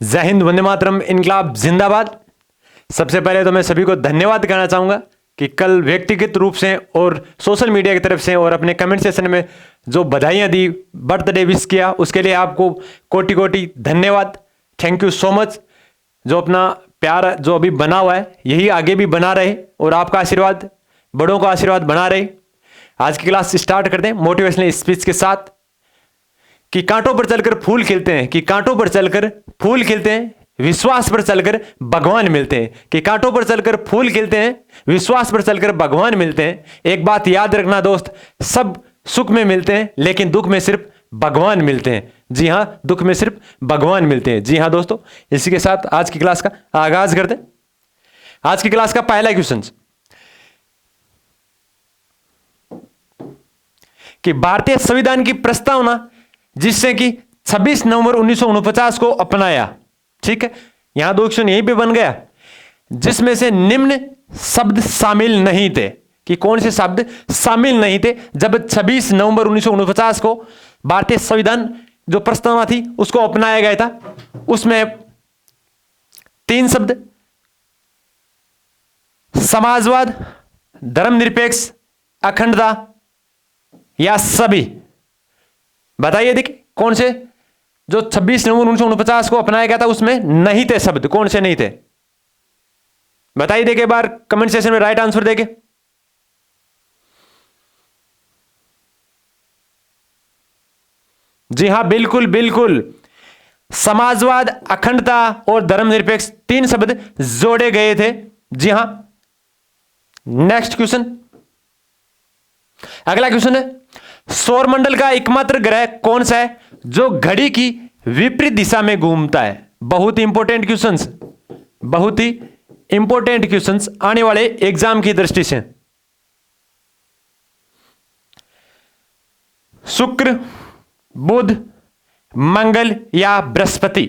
जय हिंद, वंदे मातरम, इनकलाब जिंदाबाद। सबसे पहले तो मैं सभी को धन्यवाद करना चाहूंगा कि कल व्यक्तिगत रूप से और सोशल मीडिया की तरफ से और अपने कमेंट सेशन में जो बधाइयां दी, बर्थडे विश किया, उसके लिए आपको कोटि कोटि धन्यवाद। Thank you so much. जो अपना प्यार जो अभी बना हुआ है यही आगे भी बना रहे और आपका आशीर्वाद, बड़ों का आशीर्वाद बना रहे। आज की क्लास स्टार्ट करते हैं मोटिवेशनल स्पीच के साथ। कि कांटों पर चलकर फूल खिलते हैं, कि कांटों पर चलकर फूल खिलते हैं, विश्वास पर चलकर भगवान मिलते हैं। कि कांटों पर चलकर फूल खिलते हैं, विश्वास पर चलकर भगवान मिलते हैं। एक बात याद रखना दोस्त, सब सुख में मिलते हैं लेकिन दुख में सिर्फ भगवान मिलते हैं। जी हां, दुख में सिर्फ भगवान मिलते हैं। जी हां दोस्तों, इसी के साथ आज की क्लास का आगाज करते हैं। आज की क्लास का पहला क्वेश्चन कि भारतीय संविधान की प्रस्तावना जिससे कि 26 नवंबर 1949 को अपनाया। ठीक है, यहां दो क्वेश्चन यहीं पे बन गया, जिसमें से निम्न शब्द शामिल नहीं थे। कि कौन से शब्द शामिल नहीं थे जब 26 नवंबर 1949 को भारतीय संविधान जो प्रस्तावना थी उसको अपनाया गया था। उसमें 3 शब्द, समाजवाद, धर्मनिरपेक्ष, अखंडता या सभी। बताइए देखिए कौन से जो 26 नवंबर 1949 को अपनाया गया था उसमें नहीं थे शब्द, कौन से नहीं थे? बताइए देखिए, एक बार कमेंट सेक्शन में राइट आंसर देके। जी हां, बिल्कुल बिल्कुल, समाजवाद, अखंडता और धर्मनिरपेक्ष 3 शब्द जोड़े गए थे। जी हां। नेक्स्ट क्वेश्चन, अगला क्वेश्चन है, सौरमंडल का एकमात्र ग्रह कौन सा है जो घड़ी की विपरीत दिशा में घूमता है? बहुत ही इंपॉर्टेंट क्वेश्चंस, बहुत ही इंपॉर्टेंट क्वेश्चंस आने वाले एग्जाम की दृष्टि से। शुक्र, बुध, मंगल या बृहस्पति?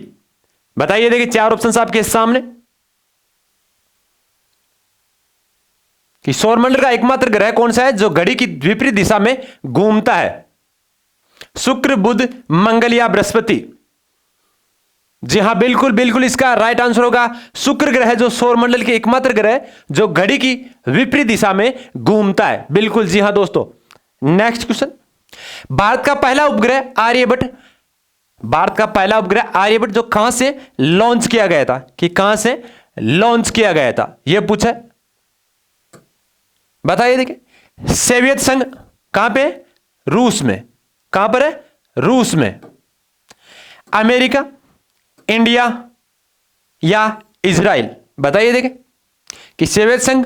बताइए देखिए, 4 ऑप्शंस आपके सामने। कि सौरमंडल का एकमात्र ग्रह कौन सा है जो घड़ी की विपरीत दिशा में घूमता है? शुक्र, बुध, मंगल या बृहस्पति? जी हां, बिल्कुल बिल्कुल, इसका राइट आंसर होगा शुक्र ग्रह, जो सौरमंडल के एकमात्र ग्रह जो घड़ी की विपरीत दिशा में घूमता है। बिल्कुल, जी हां दोस्तों। नेक्स्ट क्वेश्चन, भारत का पहला उपग्रह आर्यभट्ट, भारत का पहला उपग्रह आर्यभट्ट जो कहां से लॉन्च किया गया था? कि कहां से लॉन्च किया गया था यह पूछा है। बताइए देखिए, सोवियत संघ कहां पे? रूस में। कहां पर है? रूस में। अमेरिका, इंडिया या इजराइल? बताइए देखिए कि सोवियत संघ,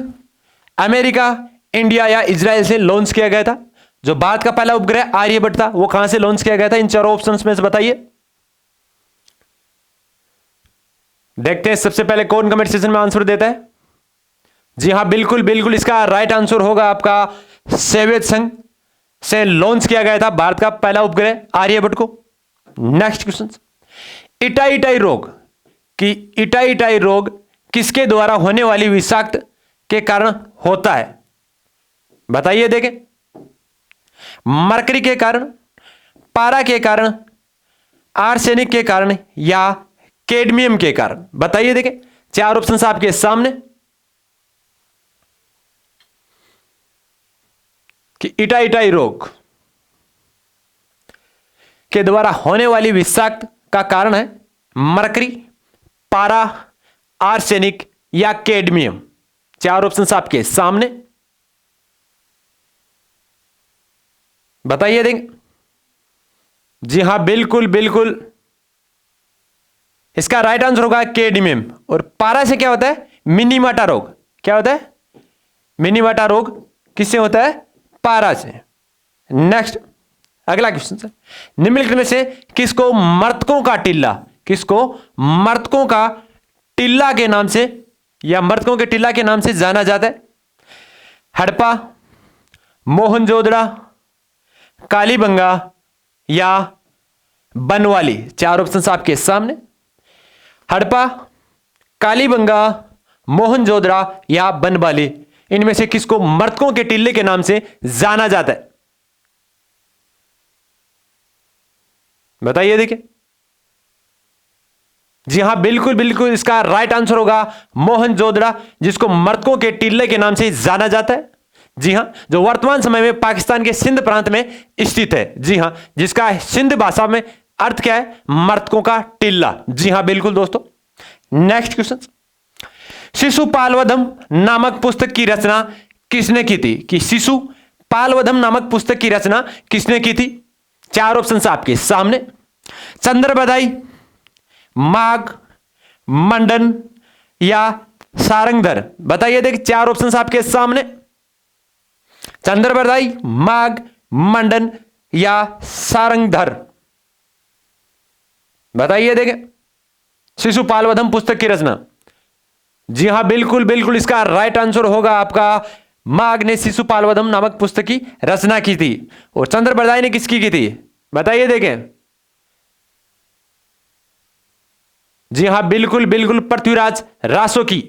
अमेरिका, इंडिया या इजराइल से लॉन्च किया गया था। जो भारत का पहला उपग्रह आर्यभट्ट था वो कहां से लॉन्च किया गया था? इन चारों ऑप्शंस में से बताइए। देखते हैं सबसे पहले कौन कमेंट सेक्शन में आंसर देता है। जी हां, बिल्कुल बिल्कुल, इसका राइट आंसर होगा आपका सोवियत संघ से लॉन्च किया गया था भारत का पहला उपग्रह आर्यभट्ट को। नेक्स्ट क्वेश्चन, इटाई रोग, कि इटाई रोग किसके द्वारा होने वाली विषाक्त के कारण होता है? बताइए देखें, मरकरी के कारण, पारा के कारण, आर्सेनिक के कारण या कैडमियम के कारण? बताइए देखें, 4 ऑप्शंस आपके सामने। कि इटाई रोग के द्वारा होने वाली विषाक्त का कारण है मरकरी, पारा, आर्सेनिक या कैडमियम। 4 ऑप्शंस आपके सामने। बताइए देंगे। जी हां, बिल्कुल बिल्कुल, इसका राइट आंसर होगा कैडमियम। और पारा से क्या होता है? मिनीमाटा रोग। क्या होता है? मिनीमाटा रोग किससे होता है? पारा से। नेक्स्ट, अगला क्वेश्चन है, निम्नलिखित में से किसको मर्तकों का टिल्ला, किसको मर्तकों का टिल्ला के नाम से या मर्तकों के टिल्ला के नाम से जाना जाता है? हड़प्पा, मोहनजोदड़ो, कालीबंगा या बनवाली? 4 ऑप्शंस आपके सामने। हड़प्पा, कालीबंगा, मोहनजोदड़ो या बनवाली, इनमें से किसको मर्तकों के टिल्ले के नाम से जाना जाता है? बताइए देखिए। जी हां, बिल्कुल बिल्कुल इसका राइट आंसर होगा मोहनजोदड़ो, जिसको मर्दों के टीले के नाम से जाना जाता है। जी हां, जो वर्तमान समय में पाकिस्तान के सिंध प्रांत में स्थित है। जी हां, जिसका सिंध भाषा में अर्थ क्या है? मर्दों का टीला। जी हां, बिल्कुल दोस्तों। नेक्स्ट क्वेश्चन, शिशुपालवधम नामक पुस्तक की रचना किसने की थी? कि शिशुपालवधम नामक पुस्तक की रचना किसने की थी? चार ऑप्शन आपके सामने, चंद्रबधाई, माघ, मंडन या सारंगधर। बताइए, देखिए चार ऑप्शन आपके सामने, चंद्रबधाई, माघ, मंडन या सारंगधर। बताइए, देखिए शिशुपालवधम पुस्तक की रचना। जी हां, बिल्कुल बिल्कुल इसका राइट आंसर होगा आपका माघ ने शिशुपालवधम नामक पुस्तक की रचना की थी। और चंद्रबधाई ने किसकी की थी? बताइए, देखें। जी हां, बिल्कुल बिल्कुल पृथ्वीराज रासो की।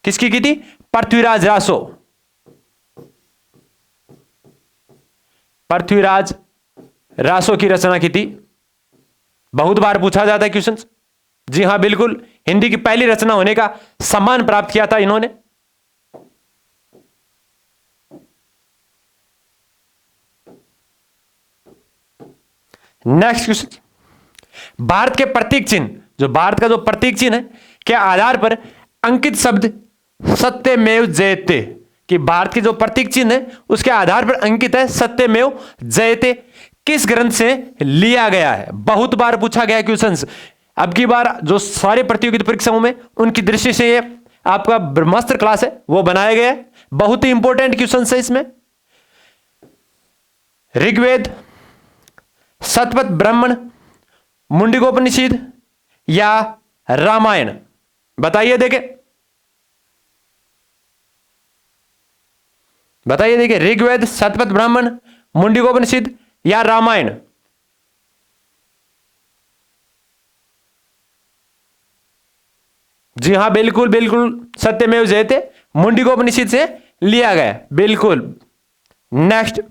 किसकी की थी? पृथ्वीराज रासो। पृथ्वीराज रासो की रचना की थी। बहुत बार पूछा जाता है क्वेश्चन। जी हां, बिल्कुल हिंदी की पहली रचना होने का सम्मान प्राप्त किया था इन्होंने। नेक्स्ट क्वेश्चन, भारत के प्रतीक चिन्ह, जो भारत का जो प्रतीक चिन्ह है के आधार पर अंकित शब्द सत्यमेव जयते, कि भारत के जो प्रतीक चिन्ह है उसके आधार पर अंकित है सत्यमेव जयते, किस ग्रंथ से लिया गया है? बहुत बार पूछा गया क्वेश्चन। अब की बार जो सारे प्रतियोगिता परीक्षाओं में उनकी दृष्टि से ये आपका ब्रह्मास्त्र क्लास है वो बनाया गया है। बहुत ही इंपॉर्टेंट क्वेश्चन है इसमें। ऋग्वेद, शतपथ ब्राह्मण, मुंडकोपनिषद या रामायण। बताइए, देखें बताइए, देखिए ऋग्वेद, शतपथ ब्राह्मण, मुंडकोपनिषद या रामायण। जी हां, बिल्कुल बिल्कुल सत्यमेव जयते मुंडकोपनिषद से लिया गया, बिल्कुल। नेक्स्ट,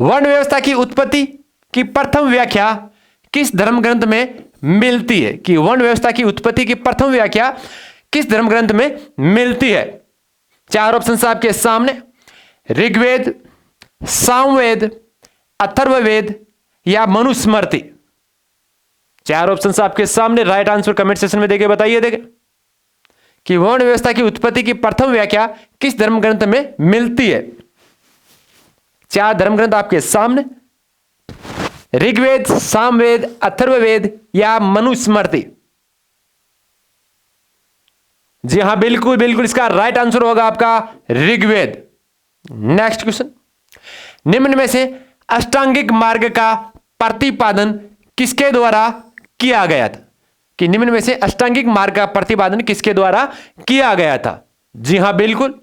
वर्ण व्यवस्था की उत्पत्ति की प्रथम व्याख्या किस धर्म ग्रंथ में मिलती है? कि वर्ण व्यवस्था की उत्पत्ति की प्रथम व्याख्या किस धर्म ग्रंथ में मिलती है? चार ऑप्शन आपके सामने, ऋग्वेद, सामवेद, अथर्ववेद या मनुस्मृति। चार ऑप्शन आपके सामने, राइट आंसर कमेंट सेक्शन में देके बताइए, देखे कि वर्ण व्यवस्था की उत्पत्ति की प्रथम व्याख्या किस धर्म ग्रंथ में मिलती है? चार धर्म ग्रंथ आपके सामने, ऋग्वेद, सामवेद, अथर्ववेद या मनुस्मृति। जी हां, बिल्कुल बिल्कुल इसका राइट आंसर होगा आपका ऋग्वेद। नेक्स्ट क्वेश्चन, निम्न में से अष्टांगिक मार्ग का प्रतिपादन किसके द्वारा किया गया था? कि निम्न में से अष्टांगिक मार्ग का प्रतिपादन किसके द्वारा किया गया था? जी हां, बिल्कुल।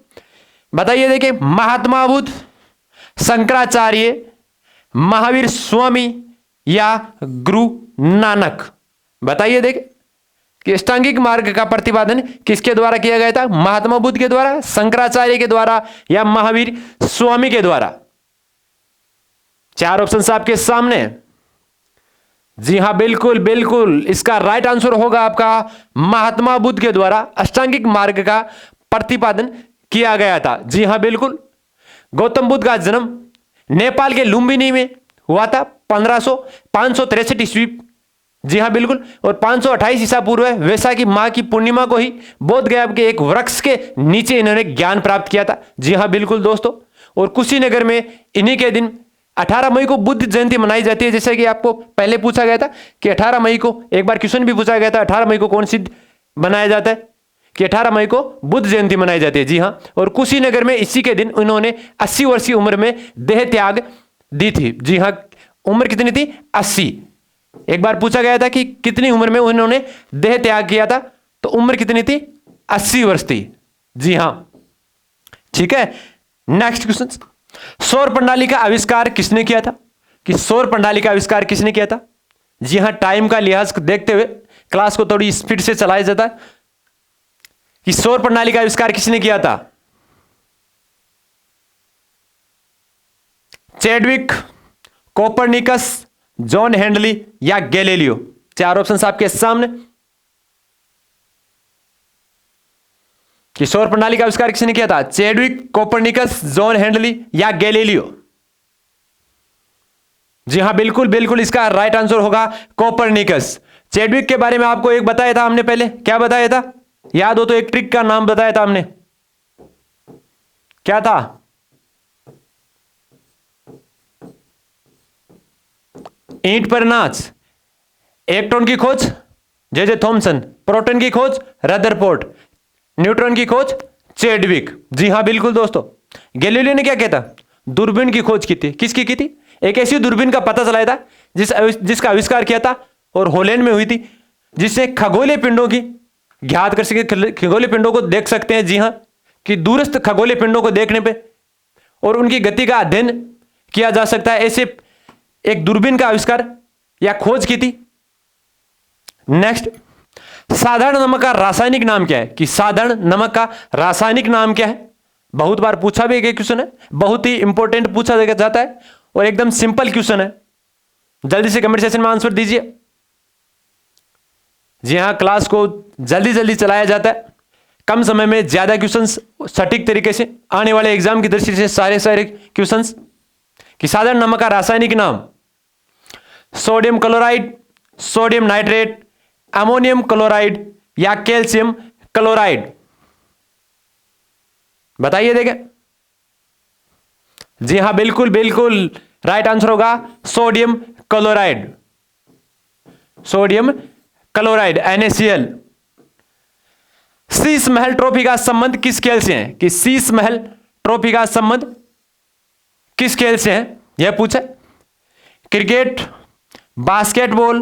बताइए, देखिए महात्मा बुद्ध, शंकराचार्य, महावीर स्वामी या गुरु नानक। बताइए, देखिए कि अष्टांगिक मार्ग का प्रतिपादन किसके द्वारा किया गया था? महात्मा बुद्ध के द्वारा, शंकराचार्य के द्वारा या महावीर स्वामी के द्वारा। चार ऑप्शन आपके सामने। जी हां, बिल्कुल बिल्कुल इसका राइट आंसर होगा आपका महात्मा बुद्ध के द्वारा अष्टांगिक मार्ग का प्रतिपादन किया गया था। जी हां, बिल्कुल। गौतम बुद्ध का जन्म नेपाल के लुम्बिनी में हुआ था 563 ईस्वी। जी हां, बिल्कुल। और 528 ईसा पूर्व वैशाखी माह की पूर्णिमा को ही बोध गया के एक वृक्ष के नीचे इन्होंने ज्ञान प्राप्त किया था। जी हां, बिल्कुल दोस्तों। और कुशीनगर में इन्हीं के दिन 18 मई को बुद्ध जयंती मनाई जाती है। जैसे कि आपको पहले पूछा गया था कि 18 मई को, एक बार क्वेश्चन भी पूछा गया था, 18 मई को कौन सी मनाया जाता है? कि 18 मई को बुद्ध जयंती मनाई जाती है। जी हां, और कुशीनगर में इसी के दिन उन्होंने 80 वर्ष की उम्र में देह त्याग दी थी। जी हां, उम्र कितनी थी? 80। एक बार पूछा गया था कि कितनी उम्र में उन्होंने देह त्याग किया था, तो उम्र कितनी थी? 80 वर्ष थी। जी हां, ठीक है। नेक्स्ट क्वेश्चन, सौर प्रणाली का आविष्कार किसने किया था? कि सौर प्रणाली का आविष्कार किसने किया था? जी हां, टाइम का लिहाज देखते हुए क्लास को थोड़ी स्पीड से चलाया जाता है कि सौर प्रणाली का आविष्कार किसने किया था? चैडविक, कोपरनिकस, जॉन हेनली या गैलीलियो। चार ऑप्शन आपके सामने, कि सौर प्रणाली का आविष्कार किसने किया था? चैडविक, कोपरनिकस, जॉन हेनरी या गैलीलियो? जी हां, बिल्कुल बिल्कुल इसका राइट आंसर होगा कोपरनिकस। चैडविक के बारे में आपको एक बताया था हमने पहले, क्या बताया था? याद हो तो एक ट्रिक का नाम बताया था हमने, क्या था? ईंट पर नाच। इलेक्ट्रॉन की खोज जे थॉमसन, प्रोटॉन की खोज रदरफोर्ड, न्यूट्रॉन की खोज चैडविक। जी हां बिल्कुल दोस्तों। गैलीलियो ने क्या किया था? दूरबीन की खोज की थी। किसकी की थी? एक ऐसी दूरबीन का पता चलाया था जिसका आविष्कार किया था और हॉलैंड में हुई थी, जिससे खगोलीय पिंडों की ज्ञात कर सके, खगोलीय पिंडों को देख सकते हैं। जी हां, कि दूरस्थ खगोलीय पिंडों को देखने पे और उनकी गति का अध्ययन किया जा सकता है, ऐसे एक दूरबीन का आविष्कार या खोज की थी। नेक्स्ट, साधारण नमक का रासायनिक नाम क्या है? कि साधारण नमक का रासायनिक नाम क्या है? बहुत बार पूछा भी गया क्वेश्चन है, बहुत ही इंपॉर्टेंट पूछा जाता है और एकदम सिंपल क्वेश्चन है। जल्दी से कमेंट सेक्शन में आंसर दीजिए। जी हां, क्लास को जल्दी जल्दी चलाया जाता है, कम समय में ज्यादा क्वेश्चंस सटीक तरीके से आने वाले एग्जाम की दृष्टि से सारे क्वेश्चंस। कि साधारण नमक का रासायनिक नाम sodium chloride, sodium nitrate, ammonium chloride या कैल्शियम क्लोराइड? बताइए देखें। जी हां, बिल्कुल बिल्कुल राइट आंसर होगा sodium chloride. Sodium chloride NaCl। Sheesh Mahal trophy का संबंध किस खेल से है? कि शीश महल ट्रॉफी का संबंध किस खेल से है, यह पूछा। क्रिकेट, बास्केटबॉल,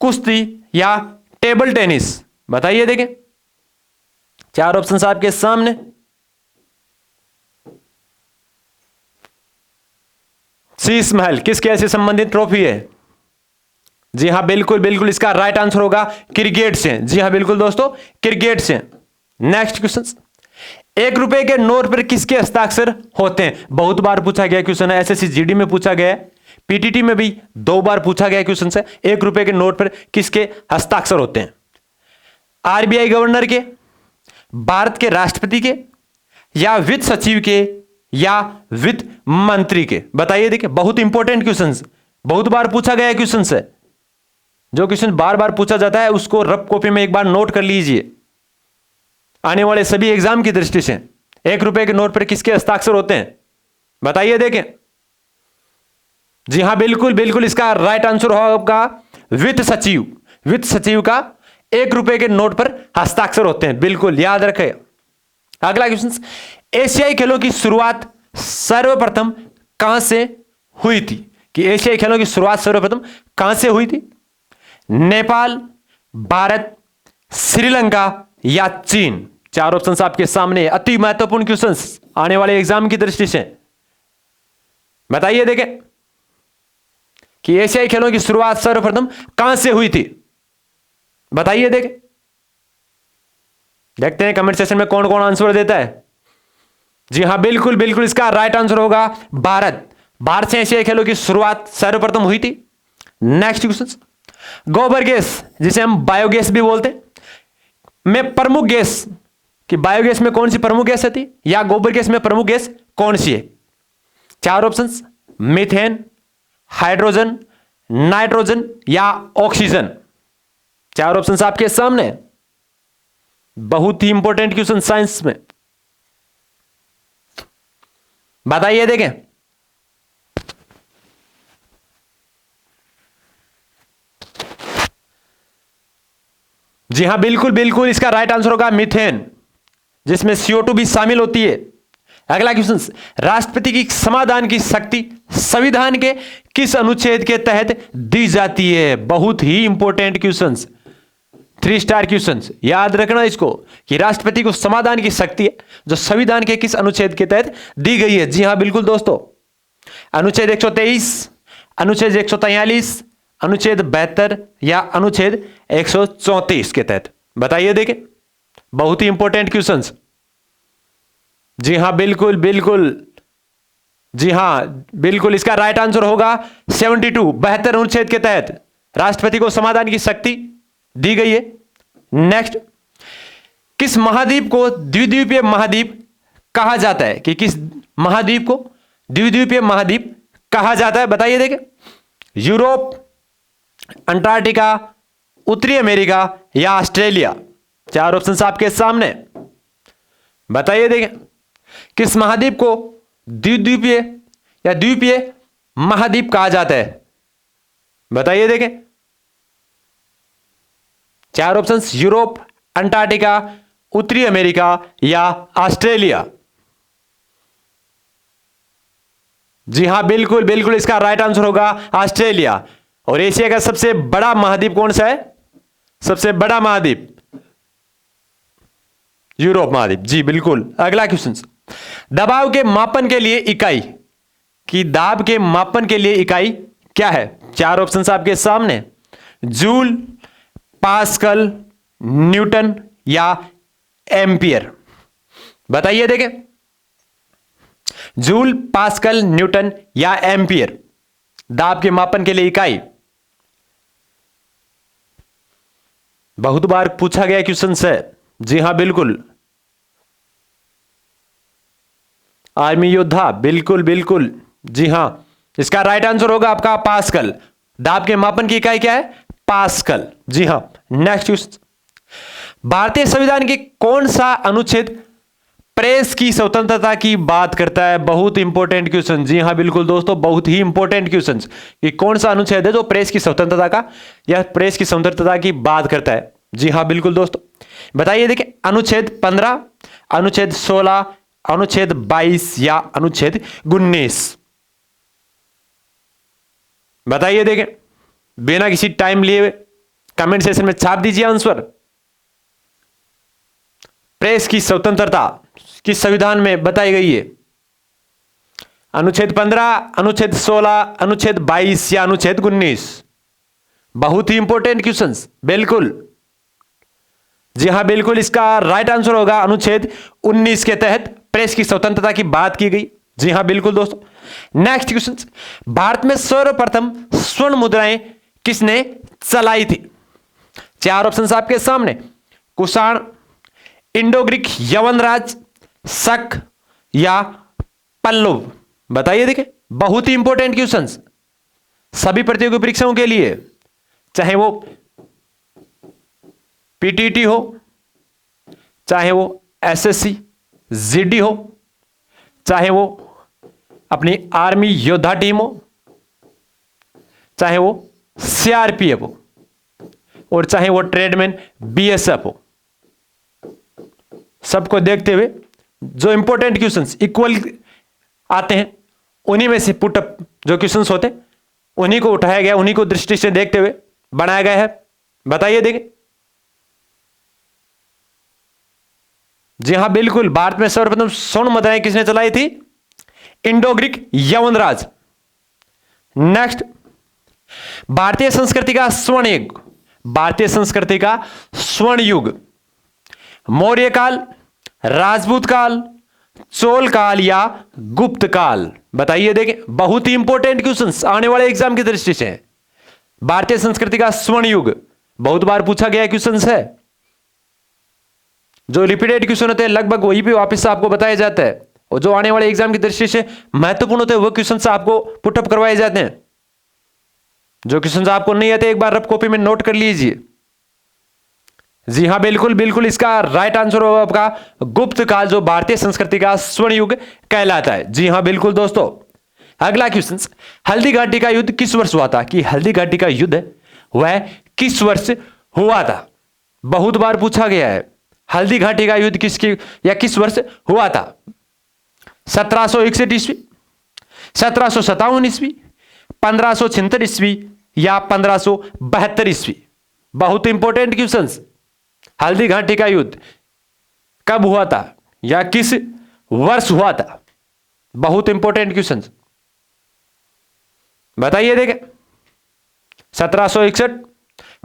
कुश्ती या टेबल टेनिस? बताइए देखें, चार ऑप्शन आपके सामने। शीश महल किस खेल से संबंधित ट्रॉफी है? जी हां, बिल्कुल बिल्कुल इसका राइट आंसर होगा क्रिकेट से। जी हां बिल्कुल दोस्तों, क्रिकेट से। नेक्स्ट क्वेश्चन, 1 रुपए के नोट पर किसके हस्ताक्षर होते हैं? बहुत बार पूछा गया क्वेश्चन है, SSC GD में पूछा गया है, PTT में भी 2 बार पूछा गया क्वेश्चन है। 1 रुपए के नोट पर किसके हस्ताक्षर होते हैं? RBI गवर्नर के, भारत के राष्ट्रपति के, या वित्त सचिव के, या वित्त मंत्री के? बताइए देखिए, बहुत इंपॉर्टेंट क्वेश्चन, बहुत बार पूछा गया क्वेश्चन है। जो क्वेश्चन बार बार पूछा जाता है उसको रफ कॉपी में एक बार नोट कर लीजिए, आने वाले सभी एग्जाम की दृष्टि से। 1 रुपए के नोट पर किसके हस्ताक्षर होते हैं? बताइए देखें। जी हां, बिल्कुल बिल्कुल इसका राइट आंसर होगा वित्त सचिव। वित्त सचिव का 1 रुपए के नोट पर हस्ताक्षर होते हैं, बिल्कुल याद रखें। अगला क्वेश्चन, एशियाई खेलों की शुरुआत सर्वप्रथम कहां से हुई थी? कि एशियाई खेलों की शुरुआत सर्वप्रथम कहां से हुई थी? नेपाल, भारत, श्रीलंका या चीन? 4 ऑप्शन आपके सामने, अति महत्वपूर्ण क्वेश्चन आने वाले एग्जाम की दृष्टि से। बताइए देखें कि एशियाई खेलों की शुरुआत सर्वप्रथम कहां से हुई थी? बताइए देखें। देखते हैं कमेंट सेक्शन में कौन कौन आंसर देता है। जी हां, बिल्कुल बिल्कुल इसका राइट आंसर होगा भारत। भारत से एशियाई खेलों की शुरुआत सर्वप्रथम हुई थी। नेक्स्ट क्वेश्चन, गोबर गैस जिसे हम बायोगैस भी बोलते हैं, में प्रमुख गैस, कि बायोगैस में कौन सी प्रमुख गैस आती है, या गोबर गैस में प्रमुख गैस कौन सी है? 4 ऑप्शंस, मीथेन, हाइड्रोजन, नाइट्रोजन या ऑक्सीजन? 4 ऑप्शंस आपके सामने, बहुत ही इंपॉर्टेंट क्वेश्चन साइंस में। बताइए देखें। जी हां, बिल्कुल बिल्कुल इसका राइट आंसर होगा मीथेन, जिसमें CO2 भी शामिल होती है। अगला क्वेश्चन, राष्ट्रपति की समाधान की शक्ति संविधान के किस अनुच्छेद के तहत दी जाती है? बहुत ही इंपॉर्टेंट क्वेश्चन, 3 स्टार क्वेश्चन, याद रखना इसको, कि राष्ट्रपति को समाधान की शक्ति है जो संविधान के किस अनुच्छेद के तहत दी गई है? जी हां बिल्कुल दोस्तों, अनुच्छेद 123, अनुच्छेद 143, अनुच्छेद 72 या अनुच्छेद 134 के तहत? बताइए देखें, बहुत ही इंपॉर्टेंट क्वेश्चंस। जी हां बिल्कुल बिल्कुल, जी हां बिल्कुल इसका राइट आंसर होगा 72 अनुच्छेद के तहत राष्ट्रपति को समाधान की शक्ति दी गई है। नेक्स्ट, किस महाद्वीप को द्विद्वीपीय महाद्वीप कहा जाता है? कि किस महाद्वीप को द्विद्वीपीय महाद्वीप कहा जाता है? बताइए देखें। यूरोप, अंटार्कटिका, उत्तरी अमेरिका या ऑस्ट्रेलिया। 4 ऑप्शन आपके सामने। बताइए देखें, किस महाद्वीप को द्विद्वीपीय या द्वीपीय महाद्वीप कहा जाता है? बताइए देखें। 4 ऑप्शन, यूरोप, अंटार्कटिका, उत्तरी अमेरिका या ऑस्ट्रेलिया। जी हां, बिल्कुल बिल्कुल इसका राइट आंसर होगा ऑस्ट्रेलिया। और एशिया का सबसे बड़ा महाद्वीप कौन सा है? सबसे बड़ा महाद्वीप यूरोप महाद्वीप। जी बिल्कुल। अगला क्वेश्चन, दबाव के मापन के लिए इकाई, कि दाब के मापन के लिए इकाई क्या है? 4 ऑप्शन आपके सामने। जूल, पास्कल, न्यूटन या एम्पियर। बताइए देखें। जूल, पास्कल, न्यूटन या एम्पियर, दाब के मापन के लिए इकाई। बहुत बार पूछा गया क्वेश्चन है। जी हां बिल्कुल। आर्मी योद्धा, बिल्कुल बिल्कुल। जी हां, इसका राइट आंसर होगा आपका पास्कल। दाब के मापन की इकाई क्या है? पास्कल। जी हां। नेक्स्ट क्वेश्चन, भारतीय संविधान के कौन सा अनुच्छेद प्रेस की स्वतंत्रता की बात करता है? बहुत इंपॉर्टेंट क्वेश्चन। जी हां बिल्कुल दोस्तों, बहुत ही इंपॉर्टेंट क्वेश्चन कि कौन सा अनुच्छेद है जो प्रेस की स्वतंत्रता का या प्रेस की स्वतंत्रता की बात करता है? जी हां बिल्कुल दोस्तों, बताइए देखिए। अनुच्छेद 15, अनुच्छेद 16, अनुच्छेद 22 या अनुच्छेद 19? बताइए देखें, बिना किसी टाइम लिए कमेंट सेक्शन में छाप दीजिए आंसर। प्रेस की स्वतंत्रता किस संविधान में बताई गई है? अनुच्छेद 15, अनुच्छेद 16, अनुच्छेद 22 या अनुच्छेद 19? बहुत ही इंपॉर्टेंट क्वेश्चंस। बिल्कुल। जी हां बिल्कुल, इसका राइट आंसर होगा अनुच्छेद 19 के तहत प्रेस की स्वतंत्रता की बात की गई। जी हां बिल्कुल दोस्तों। नेक्स्ट क्वेश्चन, भारत में सर्वप्रथम स्वर्ण मुद्राएं किसने चलाई थी? 4 ऑप्शन आपके सामने। कुषाण, इंडो ग्रीक यवनराज, शक या पल्लव? बताइए देखिए, बहुत ही इंपॉर्टेंट क्वेश्चंस सभी प्रतियोगी परीक्षाओं के लिए, चाहे वो पीटीटी हो, चाहे वो एसएससी जीडी हो, चाहे वो अपनी आर्मी योद्धा टीम हो, चाहे वो सीआरपीएफ हो, और चाहे वो ट्रेडमैन बीएसएफ हो। सबको देखते हुए जो इंपॉर्टेंट क्वेश्चंस इक्वल आते हैं उन्हीं में से पुटअप जो क्वेश्चंस होते हैं उन्हीं को उठाया गया, उन्हीं को दृष्टि से देखते हुए बनाया गया है। बताइए देखें। जी हां बिल्कुल, भारत में सर्वप्रथम स्वर्ण मुद्राएं किसने चलाई थी? Indo Greek यवनराज। नेक्स्ट, भारतीय संस्कृति का स्वर्ण युग, भारतीय संस्कृति का स्वर्ण युग मौर्य काल, राजपूत काल, चोल काल या गुप्त काल? बताइए देखें, बहुत ही इंपॉर्टेंट क्वेश्चंस आने वाले एग्जाम की दृष्टि से। भारतीय संस्कृति का स्वर्ण युग बहुत बार पूछा गया क्वेश्चंस है। जो रिपीटेड क्वेश्चन होते हैं लगभग वही भी वापस से आपको बताया जाता है, और जो आने वाले एग्जाम की दृष्टि से महत्वपूर्ण होते हैं वो क्वेश्चन आपको पुटअप करवाए जाते हैं। जो क्वेश्चन आपको नहीं आते एक बार रफ कॉपी में नोट कर लीजिए। जी हां बिल्कुल बिल्कुल, इसका राइट आंसर होगा आपका गुप्त काल, जो भारतीय संस्कृति का स्वर्ण युग कहलाता है। जी हां बिल्कुल दोस्तों। अगला क्वेश्चन, हल्दी घाटी का युद्ध किस वर्ष हुआ था? कि हल्दी घाटी का युद्ध वह किस वर्ष हुआ था? बहुत बार पूछा गया है, हल्दी घाटी का युद्ध किसकी या किस वर्ष हुआ था? 1761 ईस्वी, 1757 ईस्वी, 1576 ईस्वी या 1572 ईस्वी? बहुत इंपॉर्टेंट क्वेश्चंस। हल्दी घाटी का युद्ध कब हुआ था या किस वर्ष हुआ था? बहुत इंपॉर्टेंट क्वेश्चंस। बताइए देखें। 1761,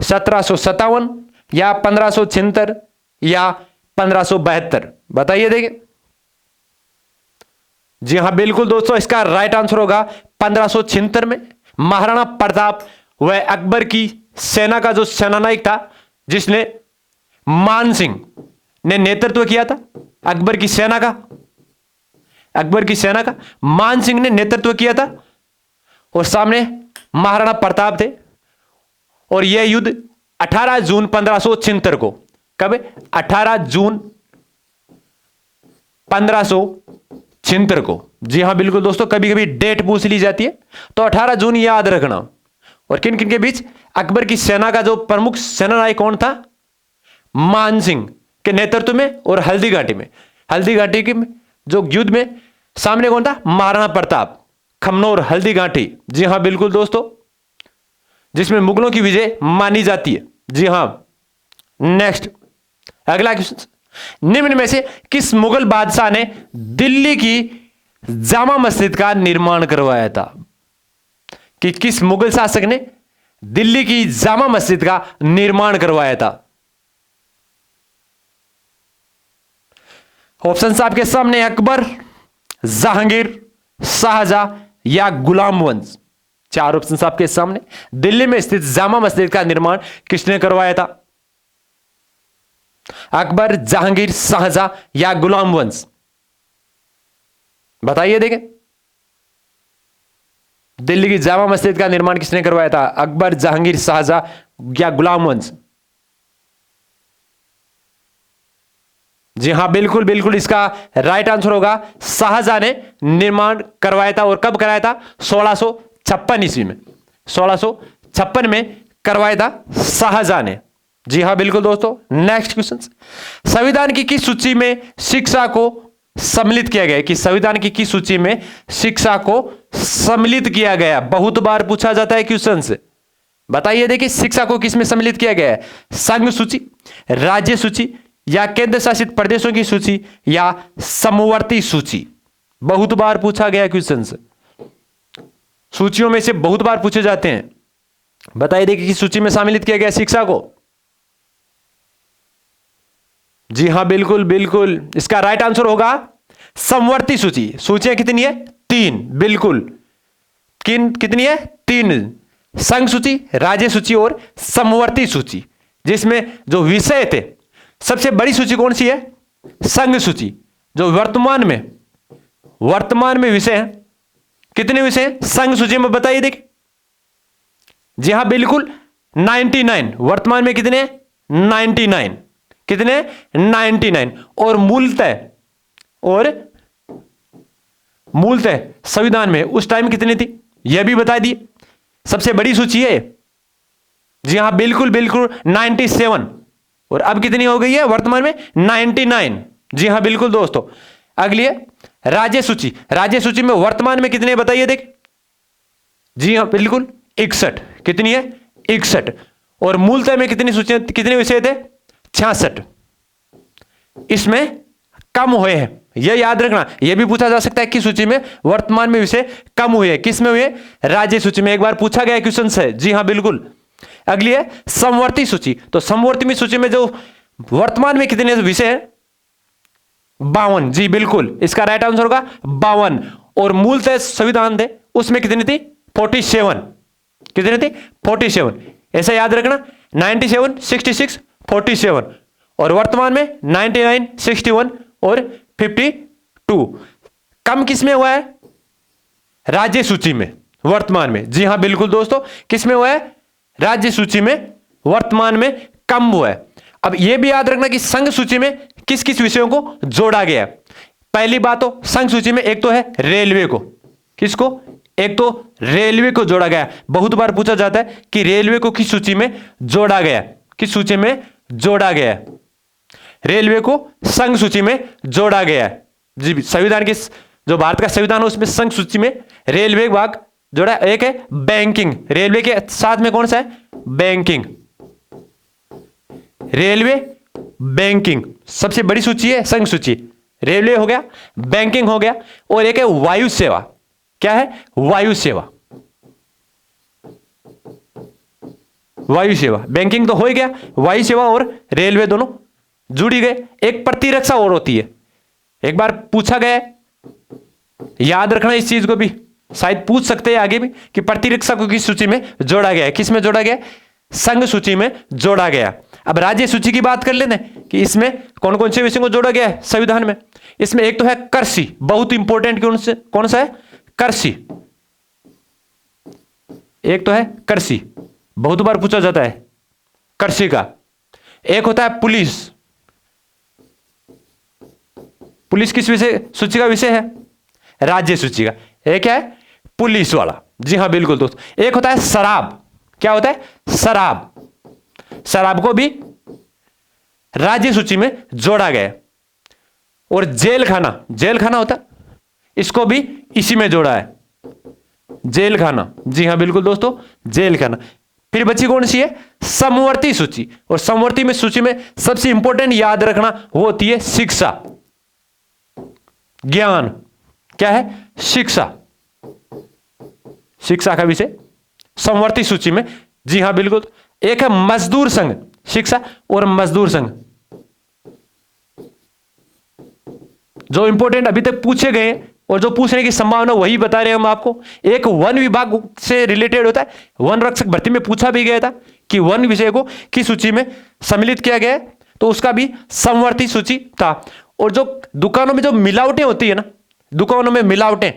1757 या 1576 या 1572? बताइए देखें। जी हां बिल्कुल दोस्तों, इसका राइट आंसर होगा 1576 में। महाराणा प्रताप वह अकबर की सेना का जो सेनानायक था जिसने मान सिंह ने नेतृत्व किया था अकबर की सेना का, मान सिंह ने नेतृत्व किया था और सामने महाराणा प्रताप थे। और यह युद्ध 18 जून 1576 को, कब? 18 जून 1576 को। जी हां बिल्कुल दोस्तों, कभी कभी डेट पूछ ली जाती है तो 18 जून याद रखना। और किन किन के बीच? अकबर की सेना का जो प्रमुख सेनानायक कौन था? मान सिंह के नेतृत्व में। और हल्दी घाटी के जो युद्ध में सामने कौन था? महाराणा प्रताप। खमनोर, हल्दी घाटी, जी हां बिल्कुल दोस्तों, जिसमें मुगलों की विजय मानी जाती है। जी हां। नेक्स्ट अगला क्वेश्चन, निम्न में से किस मुगल बादशाह ने दिल्ली की जामा मस्जिद का निर्माण करवाया था? कि किस मुगल शासक ने दिल्ली की जामा मस्जिद का निर्माण करवाया था? ऑप्शन आपके सामने, अकबर, जहांगीर, शाहजहां या गुलाम वंश। 4 ऑप्शन आपके सामने। दिल्ली में स्थित जामा मस्जिद का निर्माण किसने करवाया था? अकबर, जहांगीर, शाहजहां या गुलाम वंश? बताइए देखें, दिल्ली की जामा मस्जिद का निर्माण किसने करवाया था? अकबर, जहांगीर, शाहजहां या गुलाम वंश? जी हां बिल्कुल बिल्कुल, इसका राइट आंसर होगा शाहजहां ने निर्माण करवाया था। और कब कराया था? 1656 ईस्वी में। 1656 में करवाया था शाहजहां ने। जी हां बिल्कुल दोस्तों। नेक्स्ट क्वेश्चन, संविधान की किस सूची में शिक्षा को सम्मिलित किया गया? कि संविधान की किस सूची में शिक्षा को सम्मिलित किया गया? बहुत बार पूछा जाता है क्वेश्चन से। बताइए देखिए, शिक्षा को किस में सम्मिलित किया गया है? संघ सूची, राज्य सूची या केंद्र शासित प्रदेशों की सूची या समवर्ती सूची? बहुत बार पूछा गया क्वेश्चन से, सूचियों में से बहुत बार पूछे जाते हैं। बताइए देखिए, किस सूची में सम्मिलित किया गया शिक्षा को? जी हां बिल्कुल बिल्कुल, इसका राइट आंसर होगा समवर्ती सूची। सूचियां कितनी है? 3। बिल्कुल, कितनी है? 3। संघ सूची, राज्य सूची और समवर्ती सूची, जिसमें जो विषय थे, सबसे बड़ी सूची कौन सी है? संघ सूची। जो वर्तमान में विषय हैं, कितने विषय हैं संघ सूची में? बताइए देखिए। जी हां बिल्कुल, 99। वर्तमान में कितने? 99। कितने? 99। और मूलतः संविधान में उस टाइम कितनी थी, यह भी बता दिए। सबसे बड़ी सूची है। जी हां बिल्कुल बिल्कुल, 97। और अब कितनी हो गई है वर्तमान में? 99। जी हां बिल्कुल दोस्तों। अगली है राज्य सूची। राज्य सूची में वर्तमान में कितने? बताइए देख। जी हां बिल्कुल, 61। कितनी है? 61। और मूलतः में कितनी सूचियां, कितने विषय थे? 66। इसमें कम हुए हैं, यह याद रखना। यह भी पूछा जा सकता है कि सूची में वर्तमान में विषय कम हुए हैं। किस में हुए? राज्य सूची में। एक बार पूछा गया क्वेश्चन से। जी हां बिल्कुल। अगली है समवर्ती सूची। तो समवर्ती सूची में जो वर्तमान में कितने विषय हैं? 52। जी बिल्कुल, इसका राइट आंसर होगा 52। और मूलतः संविधान थे, उसमें कितनी थी? 47। कितनी थी? 47। ऐसा याद रखना, 97, 66, 47। और वर्तमान में 99, 61 और 52। कम किसमें हुआ है? राज्य सूची में, वर्तमान में। जी हां बिल्कुल दोस्तों, किसमें हुआ है? राज्य सूची में वर्तमान में कम हुआ है। अब यह भी याद रखना कि संघ सूची में किस किस विषयों को जोड़ा गया है। पहली बात तो संघ सूची में एक तो है रेलवे को। किसको? एक तो रेलवे को जोड़ा गया। बहुत बार पूछा जाता है कि रेलवे को किस सूची में जोड़ा गया? किस सूची में जोड़ा गया? रेलवे को संघ सूची में जोड़ा गया है। जी, संविधान की जो भारत का संविधान है उसमें संघ सूची में रेलवे भाग जोड़ा। एक है बैंकिंग, रेलवे के साथ में कौन सा है? बैंकिंग। रेलवे, बैंकिंग सबसे बड़ी सूची है संघ सूची। रेलवे हो गया, बैंकिंग हो गया, और एक है वायु सेवा। क्या है? वायु सेवा। वायु सेवा, बैंकिंग तो हो ही गया, वायु सेवा और रेलवे दोनों जुड़ी गए। एक प्रतिरक्षा और होती है, एक बार पूछा गया, याद रखना इस चीज को भी, शायद पूछ सकते हैं आगे भी कि प्रतिरक्षा को किस सूची में जोड़ा गया है? किस में जोड़ा गया? संघ सूची में जोड़ा गया। अब राज्य सूची की बात कर लेते हैं कि इसमें कौन कौन से विषयों को जोड़ा गया है संविधान में। इसमें एक तो है कृषि, बहुत इंपॉर्टेंट, कौन सा है, कृषि। एक तो है कृषि, बहुत बार पूछा जाता है कृषि का। एक होता है पुलिस, पुलिस किस विषय सूची का विषय है, राज्य सूची का। एक है पुलिस वाला, जी हां बिल्कुल दोस्त। एक होता है शराब, क्या होता है, शराब, शराब को भी राज्य सूची में जोड़ा गया। और जेल खाना, जेल खाना होता है, इसको भी इसी में जोड़ा है, जेल खाना, जी हां बिल्कुल दोस्तों, जेल खाना। फिर बची कौन सी है, समवर्ती सूची। और समवर्ती में सूची में सबसे इंपॉर्टेंट याद रखना वो होती है शिक्षा, ज्ञान, क्या है, शिक्षा, शिक्षा का विषय समवर्ती सूची में, जी हां बिल्कुल। एक है मजदूर संघ, शिक्षा और मजदूर संघ, जो इंपॉर्टेंट अभी तक पूछे गए और जो पूछने की संभावना वही बता रहे हैं हम आपको। एक वन विभाग से रिलेटेड होता है, वन रक्षक भर्ती में पूछा भी गया था कि वन विषय को किस सूची में सम्मिलित किया गया है, तो उसका भी समवर्ती सूची था। और जो दुकानों में जो मिलावटें होती है ना, दुकानों में मिलावटें,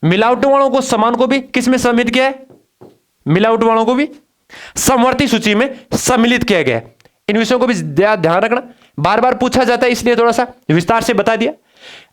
मिलावटों वालों को सामान को भी किस में सम्मिलित किया है, मिलावट वालों को भी समवर्ती सूची में सम्मिलित किया गया है। इन विषयों को भी ध्यान रखना, बार बार पूछा जाता है, इसलिए थोड़ा सा विस्तार से बता दिया।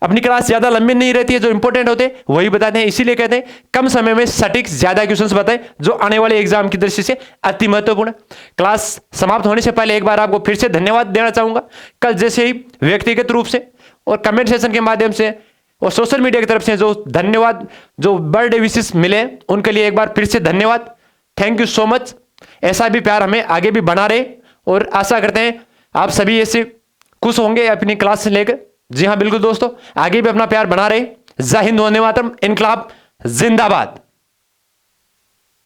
अपनी क्लास ज्यादा लंबी नहीं रहती है, जो इंपॉर्टेंट होते हैं वही बताते हैं, इसीलिए कहते हैं कम समय में सटीक ज्यादा क्वेश्चंस बताएं, जो आने वाले एग्जाम की दृष्टि से अति महत्वपूर्ण है। क्लास समाप्त होने से पहले एक बार आपको फिर से धन्यवाद देना चाहूंगा। कल जैसे ही व्यक्तिगत रूप से और कमेंट सेशन के माध्यम से और सोशल मीडिया की तरफ से जो धन्यवाद, जो बर्थडे विशेष मिले, उनके लिए एक बार फिर से धन्यवाद। Thank you so much. ऐसा भी प्यार हमें आगे भी बना रहे और आशा करते हैं आप सभी ऐसे खुश होंगे अपनी क्लास से लेकर। जी हां बिल्कुल दोस्तों, आगे भी अपना प्यार बना रहे। जय हिंद, वंदे मातरम, इनकलाब जिंदाबाद।